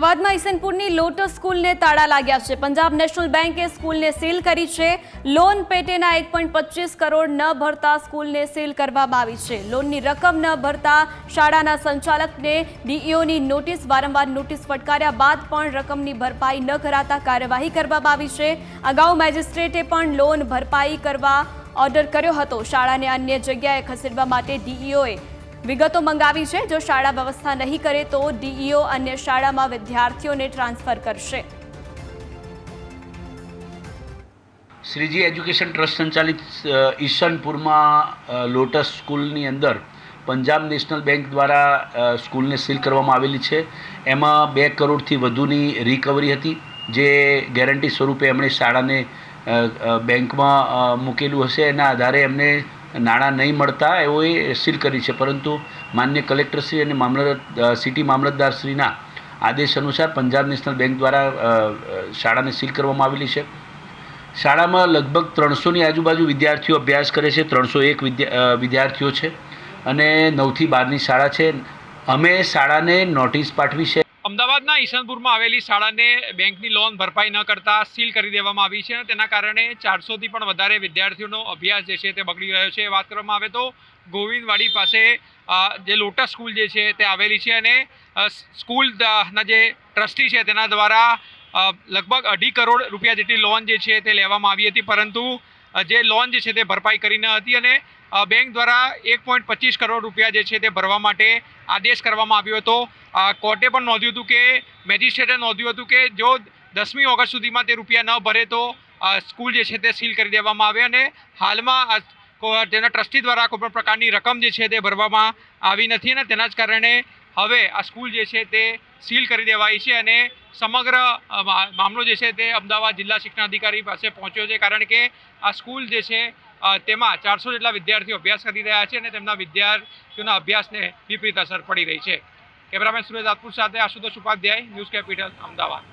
અમદાવાદમાં ઈસનપુરની લોટસ સ્કૂલને તાળા લાગ્યા છે। પંજાબ નેશનલ બેંકે સ્કૂલને સીલ કરી છે। લોન પેટેના 1.25 કરોડ ન ભરતા સ્કૂલને સીલ કરવામાં આવી છે। લોનની રકમ ન ભરતા શાળાના સંચાલકને ડીઈઓની નોટિસ વારંવાર નોટિસ ફટકાર્યા બાદ પણ રકમની ભરપાઈ ન કરાતા કાર્યવાહી કરવામાં આવી છે। અગાઉ મેજિસ્ટ્રેટે પણ લોન ભરપાઈ કરવા ઓર્ડર કર્યો હતો। શાળાને અન્ય જગ્યાએ ખસેડવા માટે ડીઈઓએ વિગતો મંગાવી છે। જો શાળા વ્યવસ્થા નહીં કરે તો ડીઈઓ અન્ય શાળામાં વિદ્યાર્થીઓને ટ્રાન્સફર કરશે। શ્રીજી એજ્યુકેશન ટ્રસ્ટ સંચાલિત ઈશનપુરમાં લોટસ સ્કૂલની અંદર પંજાબ નેશનલ બેંક દ્વારા સ્કૂલને સીલ કરવામાં આવેલી છે। એમાં 2 કરોડથી વધુની રિકવરી હતી, જે ગેરંટી સ્વરૂપે એમણે શાળાને બેંકમાં મૂકેલું હશે। એના આધારે એમને નાણાં નહીં મળતા એઓએ સીલ કરી છે, પરંતુ માન્ય કલેક્ટરશ્રી અને સિટી મામલતદારશ્રીના આદેશ અનુસાર પંજાબ નેશનલ બેંક દ્વારા શાળાને સીલ કરવામાં આવેલી છે। શાળામાં લગભગ 300ની આજુબાજુ વિદ્યાર્થીઓ અભ્યાસ કરે છે। 301 વિદ્યાર્થીઓ છે અને 9 થી 12ની શાળા છે। અમે શાળાને નોટિસ પાઠવી છે। અમદાવાદના ઈશનપુરમાં આવેલી શાળાને બેંકની લોન ભરપાઈ ન કરતા સીલ કરી દેવામાં આવી છે। તેના કારણે 400થી પણ વધારે વિદ્યાર્થીઓનો અભ્યાસ જે છે તે બગડી રહ્યો છે। વાત કરવામાં આવે તો ગોવિંદવાડી પાસે જે લોટસ સ્કૂલ જે છે તે આવેલી છે અને સ્કૂલના જે ટ્રસ્ટી છે તેના દ્વારા લગભગ 2.5 કરોડ રૂપિયા જેટલી લોન જે છે તે લેવામાં આવી હતી, પરંતુ જે લોન જે છે તે ભરપાઈ કરી ન હતી અને બેંક દ્વારા 1.25 કરોડ રૂપિયા જે છે તે ભરવા માટે આદેશ કરવામાં આવ્યો હતો। કોર્ટે પણ નોંધ્યું હતું કે મેજિસ્ટ્રેટે નોંધ્યું હતું કે જો 10મી ઓગસ્ટ સુધીમાં તે રૂપિયા ન ભરે તો સ્કૂલ જે છે તે સીલ કરી દેવામાં આવે અને હાલમાં તેના ટ્રસ્ટી દ્વારા કોઈ પણ પ્રકારની રકમ જે છે તે ભરવામાં આવી નથી અને તેના જ કારણે હવે આ સ્કૂલ જે છે તે સીલ કરી દેવાઈ છે અને સમગ્ર મામલો જે છે તે અમદાવાદ જિલ્લા શિક્ષણ અધિકારી પાસે પહોંચ્યો છે, કારણ કે આ સ્કૂલ જે છે તેમાં 400 જેટલા વિદ્યાર્થીઓ અભ્યાસ કરી રહ્યા છે અને તેમના વિદ્યાર્થીઓના અભ્યાસને વિપરીત અસર પડી રહી છે। કેમેરામેન સુરેશ રાજપૂત સાથે આશુતોષ ઉપાધ્યાય, ન્યૂઝ કેપિટલ, અમદાવાદ।